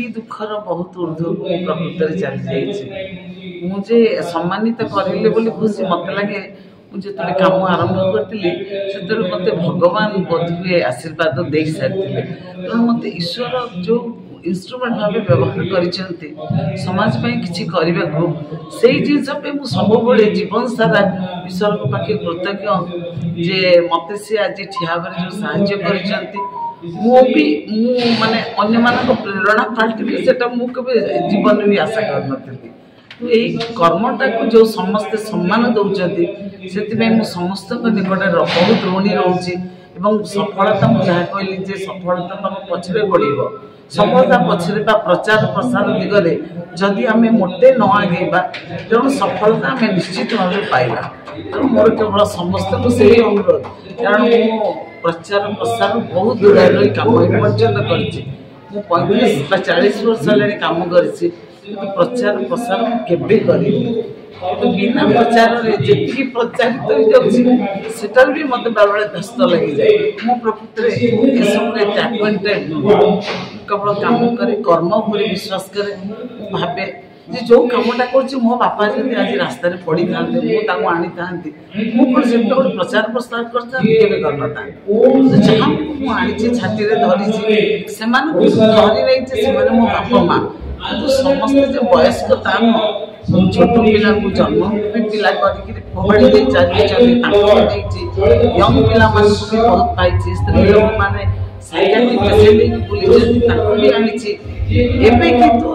दुखर बहुत ऊर्ध्व को प्रकृत चली मुझे सम्मानित करें बोली खुशी मत लगे मुझे कम आरंभ करी से मत भगवान बोधे आशीर्वाद दे सारी तेणु मत ईश्वर जो इन्स्ट्रुमेंट भाव व्यवहार कर समाज किसी करने को से जिन सब जीवन सारा ईश्वर के पाखे कृतज्ञ जे मत सी आज ठिया जो साहाय्य कर माने अन्य मान प्रेरणा पाल्टी से जीवन भी आशा कर यही कर्मटा को जो समस्ते सम्मान दौरान से समस्त निकट बहुत ऋणी रोचे सफलता मुझे कहली सफलता तुम पछरे पड़ सफलता पछरे प्रचार प्रसार दिगरे जदि आम मोटे न आगेबा तेणु सफलता आम निश्चित भाव पाइबा तेणु मोर केवल समस्त को से अनुरोध कारण मो प्रचार प्रसार बहुत दूर रही कम पर्यटन कर 35-40 वर्ष है कम कर प्रचार प्रसार केबे करी बिना प्रचार जी प्रचारित होटार भी मत बेले दस्त लगी जाए मो प्रकृत सब केवल कम करे कर्म उपर विश्वास करे भावे जे जो कमटा कर मो बापा जब आज रास्ता पड़ी था मुझे आनी था मुझे गोटे प्रचार प्रसार करना जहाँ मुझे छाती धरी से धरी रही मो बापा माँ तो समस्ते जो वयस्क छोट पिला जन्म भी पिला करड़ी चली यंग पिला बहुत पाई स्त्री लोक मैंने साइकेल पेसेंट बुली आनी एवं कितु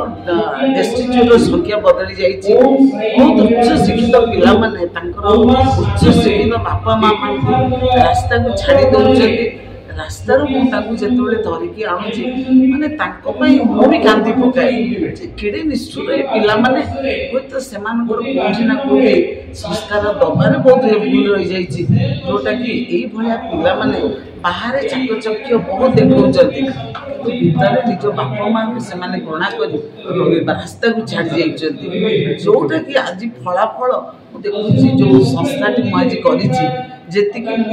डेस्टिट्यूट संख्या बदली जाइए बहुत उच्च शिक्षित पिला माने उच्च शिक्षित बापा माँ रास्ता को छाड़ी दौरान रास्तार मुझे धरिकी आणुची माने मु भी कांदी पकाए केड़े निष्ठुर पिला माने तो से कौटी ना कौटी संस्कार दबार बहुत भूल रही जाइए जोटा कि यही भाया पिला माने बाहर चाकचक्य बहुत देखा भीतर निज बापा माँ को से गणा कर रास्ता को छाड़ी जाइए जोटा कि आज फलाफल देखुची जो संस्था मुझे करी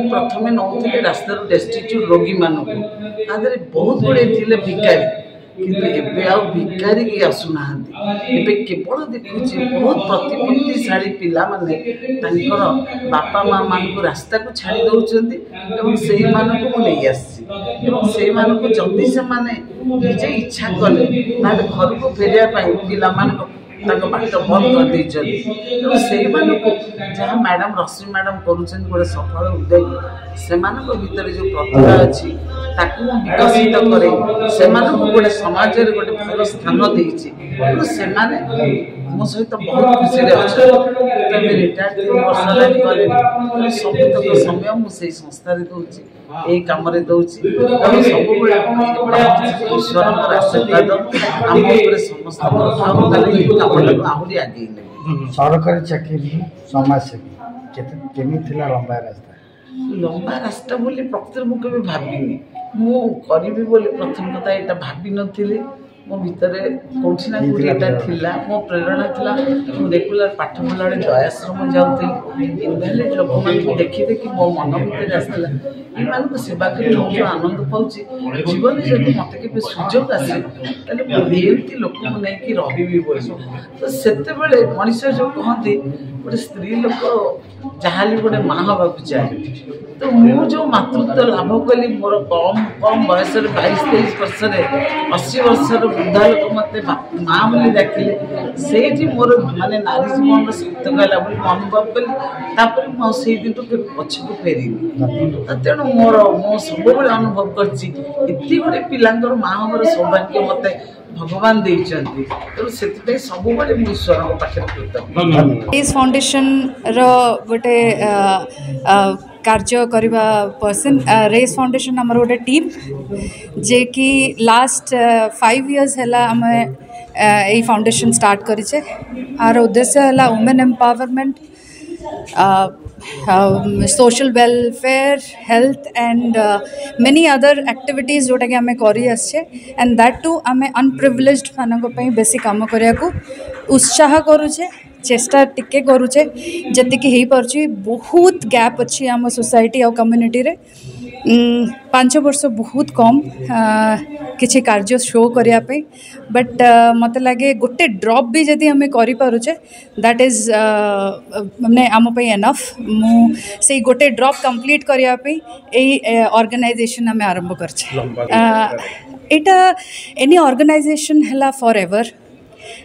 प्रथम नौली रास्तार डेस्टिट्यूट रोगी मानक बहुत गुड़े थे भिकारी कि भिकारी की आसुना केवल देखुची बहुत प्रतिपत्तिशाली पिला माने बापा माँ मान को रास्ता को छाड़ी दौरान से जदि से निजे इच्छा कले घर को फेरिया पिला बाट बंद कर तेणु से जहाँ मैडम रश्मि मैडम कर गोटे सफल उद्योग से भीतर जो प्रतिभा अच्छी विकसित करे गोटे समाज गोटे भल स्थान देती से मो सहित बहुत खुशी अच्छा रिटायर 3 वर्ष सबतक समय मुझे संस्था दूसरी यही कम दूसरी सब ईश्वर आशीर्वाद आम समस्त आहरी आगे सरकारी चाकरी समाजसेवी केमी लंबा रास्ता बोली प्रकृति मुझे भाविनी मुझे प्रथम कथा यहाँ भावी नी मो भीतर कौटी ना कौटी मो प्रेरणा था मुझे रेगुलर पाठ पढ़ा बेले दयाश्रम जाऊँगी इनभैलिड लोक मैंने देखी देखी मो मन भर आसाला ये सेवा कर आनंद पाऊँच जीवन जब मत के सुजोग आसे एमती लोक नहीं रही तो से मनीष जो कहते गोटे स्त्री लोक जहाँ गोटे माँ हवा चाहे तो मुझे मातृत्व लाभ कली मोर कम कम बयस 22-23 वर्ष 80 वर्षर वृद्धा लोक मत माँ बोली डाकिले से मोर माने नारी जीवन सत्य कहला बोली अनुभव कली मुझे दिन पछक फेरी तेणु मोर मो सब अनुभव करती गोटे पिलांर माँ हमार सौभाग्य मत भगवान देइचंती तो सेति सब ईश्वर पाखे कृतज्ञ। रेस फाउंडेशन रो गोटे कार्य करवा पर्सन रेस फाउंडेशन आमर गोटे टीम जे कि लास्ट 5 years है आम यही फाउंडेशन स्टार्ट करें आर उद्देश्य है women empowerment social welfare, health and many other activities जोटा कि आमे करी आछे and that too आमे unprivileged मानक पई बेसी काम करिया को उत्साह करूछे चेष्टा टिके करूछे जति कि हेई परछि बहुत गैप अछि आम सोसाइटी और कम्युनिटी रे पांच वर्ष बहुत कम किसी कार्य शो करने बट मत लगे गोटे ड्रॉप भी जदि आम करें दैट इज मैंने आम एनफ से गोटे ड्रॉप कंप्लीट करने ऑर्गेनाइजेशन आम आरंभ कर एनी ऑर्गेनाइजेशन है फॉर एवर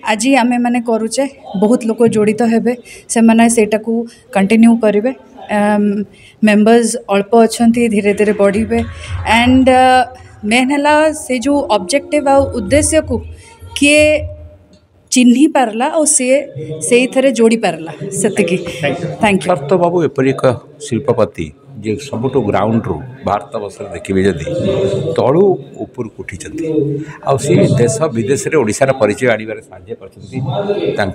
आज आमे माने करुचे बहुत लोग जोड़ित हेबे से माने सेटा को कंटिन्यू करेंगे मेंबर्स अल्प अच्छा धीरे धीरे बढ़े एंड मेन है से जो ऑब्जेक्टिव आ उद्देश्य को किए चिन्ही पारला और से थरे जोड़ी पारला सेतिकी थैंक यू तो बाबू एपरी एक शिल्पपति जे सबुठ ग्राउंड रू भारत वर्ष देखिए जदि तलू ऊपर उठी आ देश विदेश में ओडार परिचय आनबार साहय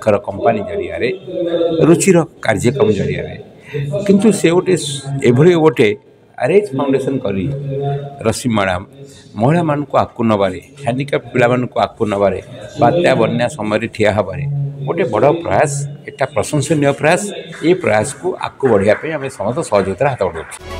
कर कंपानी जरिया रुचिर कार्यक्रम जरिया किंतु से गोटे एभली गोटे आरएच फाउंडेशन करी रश्मि मैडम महिला मान आगू नबारे हैंडिकैप पिला को आगू नबारे बात्या बन्या समय ठिया हबारे गोटे बड़ प्रयास एटा प्रशंसनीय प्रयास ये प्रयास को आगू बढ़ापी आम समस्त सहयोगिता हाथ बढ़ाऊँ।